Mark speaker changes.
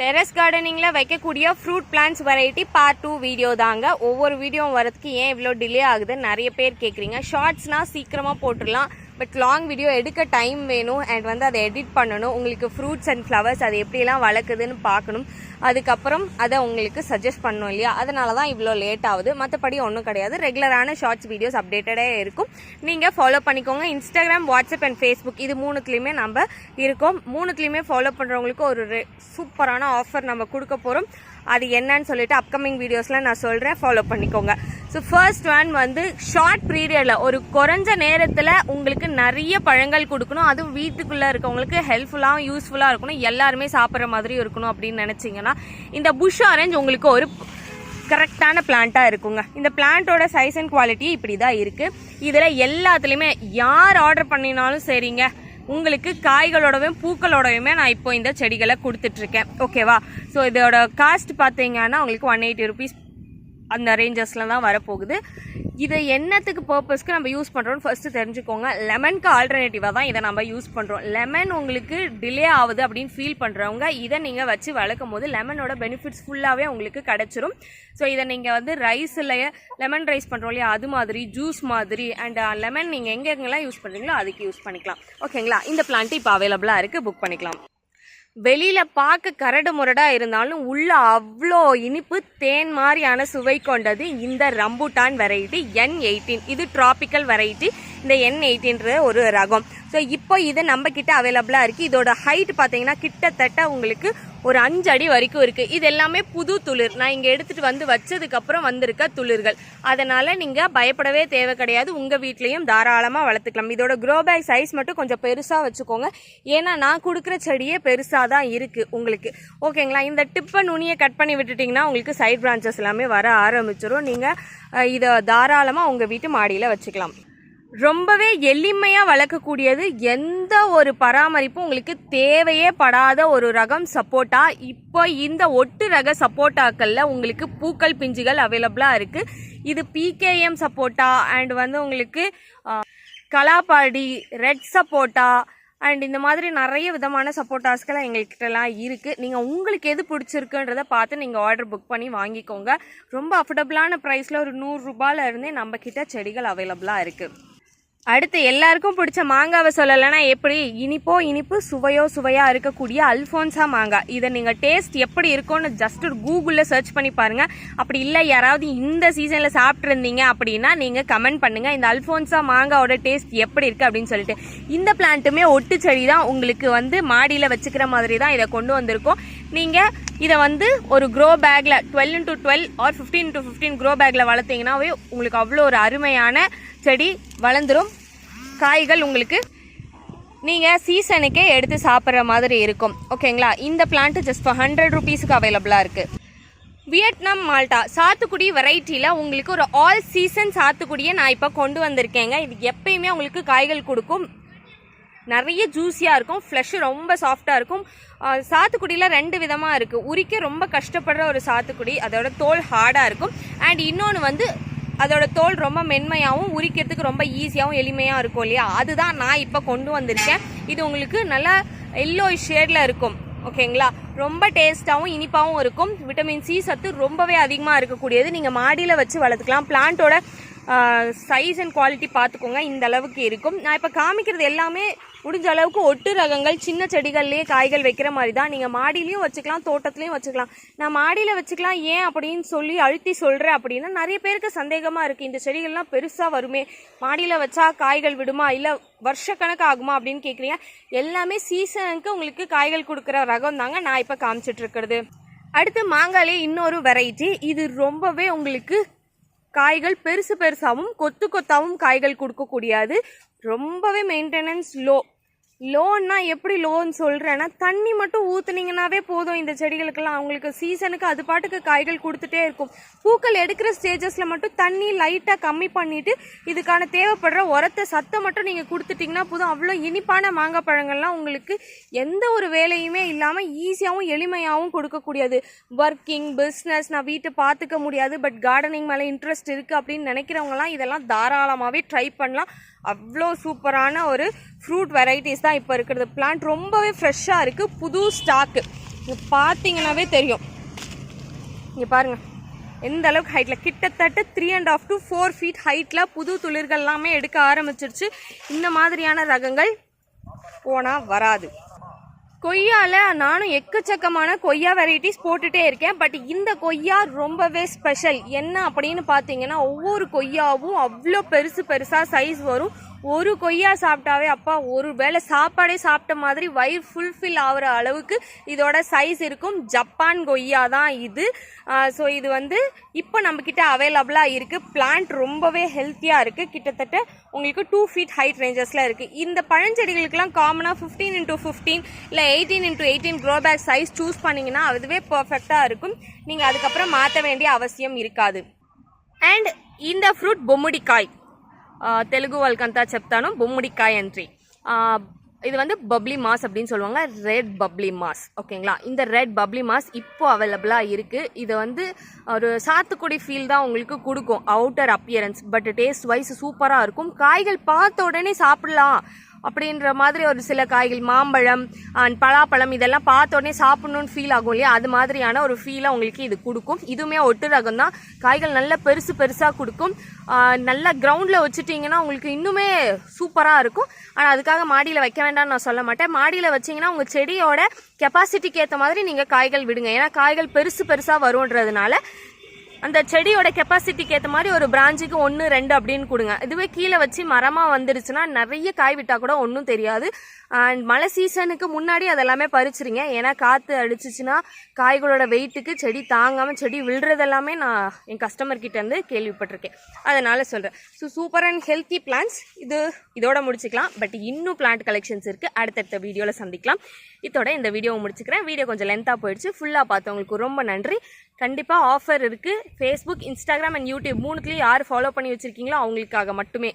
Speaker 1: Terrace கார்டனிங்கில் வைக்கக்கூடிய fruit plants variety part 2 video தாங்க. ஒவ்வொரு வீடியோவும் வரதுக்கு ஏன் இவ்வளோ டிலே ஆகுதுன்னு நிறைய பேர் கேட்குறீங்க. ஷார்ட்ஸ்னால் சீக்கிரமாக போட்டுடலாம், பட் லாங் வீடியோ எடுக்க டைம் வேணும் அண்ட் அதை எடிட் பண்ணணும். உங்களுக்கு ஃப்ரூட்ஸ் அண்ட் ஃப்ளவர்ஸ் அது எப்படிலாம் வளர்க்குதுன்னு பார்க்கணும், அதுக்கப்புறம் அதை உங்களுக்கு சஜஸ்ட் பண்ணணும் இல்லையா? அதனால தான் இவ்வளோ லேட் ஆகுது. மற்றபடி ஒன்றும் கிடையாது. ரெகுலரான ஷார்ட்ஸ் வீடியோஸ் அப்டேட்டடாக இருக்கும், நீங்கள் ஃபாலோ பண்ணிக்கோங்க. இன்ஸ்டாகிராம், வாட்ஸ்அப் அண்ட் ஃபேஸ்புக் இது மூணுத்துலேயுமே நம்ம இருக்கோம். மூணுத்துலேயுமே ஃபாலோ பண்ணுறவங்களுக்கு ஒரு சூப்பரான ஆஃபர் நம்ம கொடுக்க போகிறோம். அது என்னன்னு சொல்லிட்டு அப்கமிங் வீடியோஸில் நான் சொல்கிறேன், ஃபாலோ பண்ணிக்கோங்க. ஸோ ஃபர்ஸ்ட் ஒன் ஷார்ட் பீரியடில் ஒரு குறைஞ்ச நேரத்தில் உங்களுக்கு நிறைய பழங்கள் கொடுக்கணும், அதுவும் வீட்டுக்குள்ளே இருக்கவங்களுக்கு ஹெல்ப்ஃபுல்லாகவும் யூஸ்ஃபுல்லாக இருக்கணும், எல்லாருமே சாப்பிட்ற மாதிரி இருக்கணும் அப்படின்னு நினச்சிங்கன்னா இந்த புஷ் ஆரஞ்ச் உங்களுக்கு ஒரு கரெக்டான பிளான்ட்டாக இருக்குங்க. இந்த பிளான்ட்டோட சைஸ் அண்ட் குவாலிட்டி இப்படி தான் இருக்குது. இதில் எல்லாத்துலேயுமே யார் ஆர்டர் பண்ணினாலும் சரிங்க, உங்களுக்கு காய்களோடவும் பூக்களோடவுமே நான் இப்போ இந்த செடிகளை கொடுத்துட்ருக்கேன். ஓகேவா? ஸோ இதோட காஸ்ட் பார்த்தீங்கன்னா உங்களுக்கு 180 rupees அந்த ரேஞ்சஸில் தான் வரப்போகுது. இதை என்னத்துக்கு பர்பஸ்க்கு நம்ம யூஸ் பண்ணுறோன்னு ஃபஸ்ட்டு தெரிஞ்சுக்கோங்க. லெமனுக்கு ஆல்டர்னேட்டிவாக தான் இதை நம்ம யூஸ் பண்ணுறோம். லெமன் உங்களுக்கு டிலே ஆகுது அப்படின்னு ஃபீல் பண்ணுறவங்க இதை நீங்கள் வச்சு வளர்க்கும் போது லெமனோட பெனிஃபிட்ஸ் ஃபுல்லாகவே உங்களுக்கு கிடச்சிரும். ஸோ இதை நீங்கள் ரைஸில் லெமன் ரைஸ் பண்ணுறோம் இல்லையா, அது மாதிரி ஜூஸ் மாதிரி அண்ட் லெமன் நீங்கள் எங்கெங்கெல்லாம் யூஸ் பண்ணுறீங்களோ அதுக்கு யூஸ் பண்ணிக்கலாம். ஓகேங்களா? இந்த பிளான்ட்டு இப்போ அவைலபிளாக இருக்குது, புக் பண்ணிக்கலாம். வெளியில் பார்க்க கரடு முரடாக இருந்தாலும் உள்ள அவ்வளோ இனிப்பு தேன் மாதிரியான சுவை கொண்டது இந்த ரம்பூட்டான் வெரைட்டி N18. இது டிராபிக்கல் வெரைட்டி. இந்த N18 ஒரு ரகம். ஸோ இப்போ இது நம்ம கிட்ட அவைலபிளாக இருக்குது. இதோட ஹைட் பார்த்தீங்கன்னா கிட்டத்தட்ட உங்களுக்கு ஒரு 5 அடி வரைக்கும் இருக்குது. இது எல்லாமே புது துளிர், நான் இங்கே எடுத்துகிட்டு வச்சதுக்கப்புறம் வந்திருக்க துளிர்கள். அதனால் நீங்கள் பயப்படவே தேவை கிடையாது, உங்கள் வீட்லேயும் தாராளமாக வளர்த்துக்கலாம். இதோட க்ரோ பேக் சைஸ் மட்டும் கொஞ்சம் பெருசாக வச்சுக்கோங்க, ஏன்னா நான் கொடுக்குற செடியே பெருசாக தான் இருக்குது உங்களுக்கு. ஓகேங்களா? இந்த டிப்பை நுனியை கட் பண்ணி விட்டுட்டிங்கன்னா உங்களுக்கு சைட் பிரான்ச்சஸ் எல்லாமே வர ஆரம்பிச்சிடும். நீங்கள் இதை தாராளமாக உங்கள் வீட்டு மாடியில் வச்சுக்கலாம். ரொம்பவே எளிமையாக வளர்க்கக்கூடியது, எந்த ஒரு பராமரிப்பும் உங்களுக்கு தேவையே படாத ஒரு ரகம் சப்போட்டா. இப்போ இந்த ஒட்டு ரக சப்போட்டாக்களில் உங்களுக்கு பூக்கள் பிஞ்சுகள் அவைலபிளாக இருக்குது. இது PKM சப்போட்டா அண்ட் உங்களுக்கு கலாப்பாடி, ரெட் சப்போட்டா அண்ட் இந்த மாதிரி நிறைய விதமான சப்போட்டாஸ்கள் எங்கள்கிட்டலாம் இருக்குது. நீங்கள் உங்களுக்கு எது பிடிச்சிருக்குன்றதை பார்த்து நீங்கள் ஆர்டர் புக் பண்ணி வாங்கிக்கோங்க. ரொம்ப அஃபோர்டபுளான ப்ரைஸில் ஒரு 100 ரூபாயிலிருந்தே நம்மக்கிட்ட செடிகள் அவைலபிளாக இருக்குது. அடுத்து எல்லாருக்கும் பிடிச்ச மாங்காவை சொல்லலைன்னா எப்படி, இனிப்பு சுவையாக இருக்கக்கூடிய அல்ஃபோன்சா மாங்காய். இதை நீங்கள் டேஸ்ட் எப்படி இருக்கும்னு ஜஸ்ட் ஒரு கூகுளில் சர்ச் பண்ணி பாருங்கள். அப்படி இல்லை யாராவது இந்த சீசனில் சாப்பிட்ருந்தீங்க அப்படின்னா நீங்கள் கமெண்ட் பண்ணுங்கள், இந்த அல்ஃபோன்சா மாங்காவோட டேஸ்ட் எப்படி இருக்குது அப்படின்னு சொல்லிட்டு. இந்த பிளான்ட்டுமே ஒட்டு செடி தான், உங்களுக்கு மாடியில் வச்சுக்கிற மாதிரி தான் இதை கொண்டு வந்திருக்கோம். நீங்கள் இதை ஒரு க்ரோ பேக்கில் 12x12 ஆர் 15x15 க்ரோ பேக்கில் வளர்த்தீங்கன்னாவே உங்களுக்கு அவ்வளோ ஒரு அருமையான செடி வளர்ந்துடும். காய்கள் உங்களுக்கு நீங்கள் சீசனுக்கே எடுத்து சாப்பிட்ற மாதிரி இருக்கும். ஓகேங்களா? இந்த பிளான்ட்டு ஜஸ்ட் ஃபார் 100 rupeesக்கு அவைலபிளாக இருக்குது. வியட்நாம் மால்டா சாத்துக்குடி வெரைட்டியில் உங்களுக்கு ஒரு ஆல் சீசன் சாத்துக்குடியை நான் இப்போ கொண்டு வந்திருக்கேங்க. இது எப்பயுமே உங்களுக்கு காய்கள் கொடுக்கும், நிறைய ஜூஸியாக இருக்கும், ஃப்ளஷ் ரொம்ப சாஃப்டாக இருக்கும். சாத்துக்குடியில் 2 விதமாக இருக்குது. உரிக்க ரொம்ப கஷ்டப்படுற ஒரு சாத்துக்குடி, அதோட தோல் ஹார்டாக இருக்கும். அண்ட் இன்னொன்று அதோட தோல் ரொம்ப மென்மையாகவும் உரிக்கிறதுக்கு ரொம்ப ஈஸியாகவும் எளிமையாக இருக்கும் இல்லையா, அதுதான் நான் இப்போ கொண்டு வந்திருக்கேன். இது உங்களுக்கு நல்லா எல்லோ ஷேடில் இருக்கும். ஓகேங்களா? ரொம்ப டேஸ்ட்டாகவும் இனிப்பாகவும் இருக்கும். விட்டமின் C சத்து ரொம்பவே அதிகமாக இருக்கக்கூடியது. நீங்கள் மாடியில் வச்சு வளர்த்துக்கலாம். பிளான்ட்டோட சைஸ் அண்ட் குவாலிட்டி பார்த்துக்கோங்க, இந்த அளவுக்கு இருக்கும். நான் இப்போ காமிக்கிறது எல்லாமே முடிஞ்ச அளவுக்கு ஒட்டு ரகங்கள், சின்ன செடிகள்லேயே காய்கள் வைக்கிற மாதிரி தான். நீங்கள் மாடியிலையும் வச்சுக்கலாம், தோட்டத்துலையும் வச்சுக்கலாம். நான் மாடியில் வச்சுக்கலாம் ஏன் அப்படின்னு சொல்லி அழுத்தி சொல்கிறேன் அப்படின்னா, நிறைய பேருக்கு சந்தேகமாக இருக்குது, இந்த செடிகள்லாம் பெருசாக வருமே, மாடியில் வச்சா காய்கள் விடுமா, இல்லை வருஷக்கணக்கு ஆகுமா அப்படின்னு கேட்குறீங்க. எல்லாமே சீசனுக்கு உங்களுக்கு காய்கள் கொடுக்குற ரகம் தாங்க நான் இப்போ காமிச்சிட்ருக்கிறது. அடுத்து மாங்காயிலே இன்னொரு வெரைட்டி. இது ரொம்பவே உங்களுக்கு காய்கள் பெருசாகவும் கொத்தாகவும் காய்கள் கொடுக்கக்கூடியது. ரொம்பவே மெயின்டெனன்ஸ் லோன்னா எப்படி லோன்னு சொல்கிறேன்னா, தண்ணி மட்டும் ஊற்றுனீங்கன்னாவே போதும் இந்த செடிகளுக்கெல்லாம். அவங்களுக்கு சீசனுக்கு அது பாட்டுக்கு காய்கள் கொடுத்துட்டே இருக்கும். பூக்கள் எடுக்கிற ஸ்டேஜஸில் மட்டும் தண்ணி லைட்டாக கம்மி பண்ணிவிட்டு இதுக்கான தேவைப்படுற உரத்தை சத்தை மட்டும் நீங்கள் கொடுத்துட்டிங்கன்னா போதும். அவ்வளோ இனிப்பான மாங்காய் பழங்கள்லாம் உங்களுக்கு எந்த ஒரு வேலையுமே இல்லாமல் ஈஸியாகவும் எளிமையாகவும் கொடுக்கக்கூடியது. ஒர்க்கிங், பிஸ்னஸ், நான் வீட்டை பார்த்துக்க முடியாது பட் கார்டனிங் மேலே இன்ட்ரெஸ்ட் இருக்குது அப்படின்னு நினைக்கிறவங்கலாம் இதெல்லாம் தாராளமாகவே ட்ரை பண்ணலாம். அவ்வளோ சூப்பரான ஒரு ஃப்ரூட் வெரைட்டிஸ் தான் இப்போ இருக்கிறது. பிளான்ட் ரொம்பவே ஃப்ரெஷ்ஷாக இருக்குது, புது ஸ்டாக்கு. இங்கே பார்த்தீங்கன்னாவே தெரியும். இங்கே பாருங்கள் எந்த அளவுக்கு ஹைட்டில், கிட்டத்தட்ட 3.5 to 4 feet ஹைட்டில் புது துளிர்கள் எல்லாமே எடுக்க ஆரம்பிச்சிருச்சு. இந்த மாதிரியான ரகங்கள் போனால் வராது. கொய்யாவில் நானும் எக்கச்சக்கமான கொய்யா வெரைட்டிஸ் போட்டுகிட்டே இருக்கேன். பட் இந்த கொய்யா ரொம்பவே ஸ்பெஷல். என்ன அப்படின்னு பார்த்தீங்கன்னா, ஒவ்வொரு கொய்யாவும் அவ்வளோ பெருசாக சைஸ் வரும். ஒரு கொய்யா சாப்பிட்டாவே அப்பா ஒரு வேளை சாப்பாடே சாப்பிட்ட மாதிரி வயிறு ஃபுல்ஃபில் ஆகிற அளவுக்கு இதோட சைஸ் இருக்கும். ஜப்பான் கொய்யா தான் இது. ஸோ இது வந்து இப்போ நம்மக்கிட்ட அவைலபிளாக இருக்குது. பிளான்ட் ரொம்பவே ஹெல்த்தியாக இருக்குது. கிட்டத்தட்ட உங்களுக்கு 2 feet ஹைட் ரேஞ்சஸில் இருக்குது. இந்த பழஞ்செடிகளுக்கெல்லாம் காமனாக 15x15 இல்லை 18x18 grow bag size choose பண்ணிங்கன்னா அதுவே பர்ஃபெக்டாக இருக்கும். நீங்கள் அதுக்கப்புறம் மாற்ற வேண்டிய அவசியம் இருக்காது. అండ్ இந்த ஃப்ரூட் బొమ్మిడికాయ, తెలుగు వాళ్ళకంతా చెప్తాను బొమ్మిడికాయ ఎంట్రీ. இது வந்து பப்ளி மாஸ் அப்படின்னு சொல்லுவாங்க, ரெட் பப்ளி மாஸ். ஓகேங்களா, இந்த ரெட் பப்ளி மாஸ் இப்போ அவைலபிளாக இருக்குது. இது வந்து ஒரு சாத்துக்குடி ஃபீல் தான் உங்களுக்கு கொடுக்கும், outer appearance. But taste wise சூப்பராக இருக்கும். காய்கள் பார்த்த உடனே சாப்பிடலாம் அப்படின்ற மாதிரி ஒரு சில காய்கள், மாம்பழம் அண்ட் பலாப்பழம் இதெல்லாம் பார்த்த உடனே சாப்பிடணும்னு ஃபீல் ஆகும் இல்லையா, அது மாதிரியான ஒரு ஃபீலை உங்களுக்கு இது கொடுக்கும். இதுவுமே ஒட்டு ரகம் தான். காய்கள் நல்ல பெருசாக கொடுக்கும். நல்லா கிரவுண்டில் வச்சுட்டிங்கன்னா உங்களுக்கு இன்னுமே சூப்பராக இருக்கும். ஆனால் அதுக்காக மாடியில் வைக்க வேண்டாம்னு நான் சொல்ல மாட்டேன். மாடியில் வச்சிங்கன்னா உங்கள் செடியோட கெப்பாசிட்டிக்கு ஏற்ற மாதிரி நீங்கள் காய்கள் விடுங்க. ஏன்னா காய்கள் பெருசாக வரும்ன்றதுனால அந்த செடியோட கெப்பாசிட்டிக்கு ஏற்ற மாதிரி ஒரு பிரான்ச்சுக்கு 1 2 அப்படின்னு கொடுங்க. இதுவே கீழே வச்சு மரமாக வந்துருச்சுன்னா நிறைய காய் விட்டால் கூட ஒன்றும் தெரியாது. அண்ட் மழை சீசனுக்கு முன்னாடி அதெல்லாமே பறிச்சிருங்க. ஏன்னா காற்று அடிச்சிச்சுன்னா காய்களோட வெயிட்டுக்கு செடி தாங்காமல் செடி விழுறதெல்லாமே நான் என் கஸ்டமர்கிட்டேருந்து கேள்விப்பட்டிருக்கேன். அதனால் சொல்கிறேன். So super and healthy plans இதோட முடிச்சுக்கலாம். பட் இன்னும் பிளான்ட் கலெக்ஷன்ஸ் இருக்குது. அடுத்தடுத்த வீடியோவில் சந்திக்கலாம். இதோட இந்த வீடியோவை முடிச்சுக்கிறேன். வீடியோ கொஞ்சம் லென்த்தாக போயிடுச்சு. ஃபுல்லாக பார்த்தவங்களுக்கு ரொம்ப நன்றி. கண்டிப்பாக ஆஃபர் இருக்குது. ஃபேஸ்புக், இன்ஸ்டாகிராம் அண்ட் யூடியூப் 3த்துலேயும் யார் ஃபாலோ பண்ணி வச்சுருக்கீங்களோ அவங்களுக்காக மட்டுமே.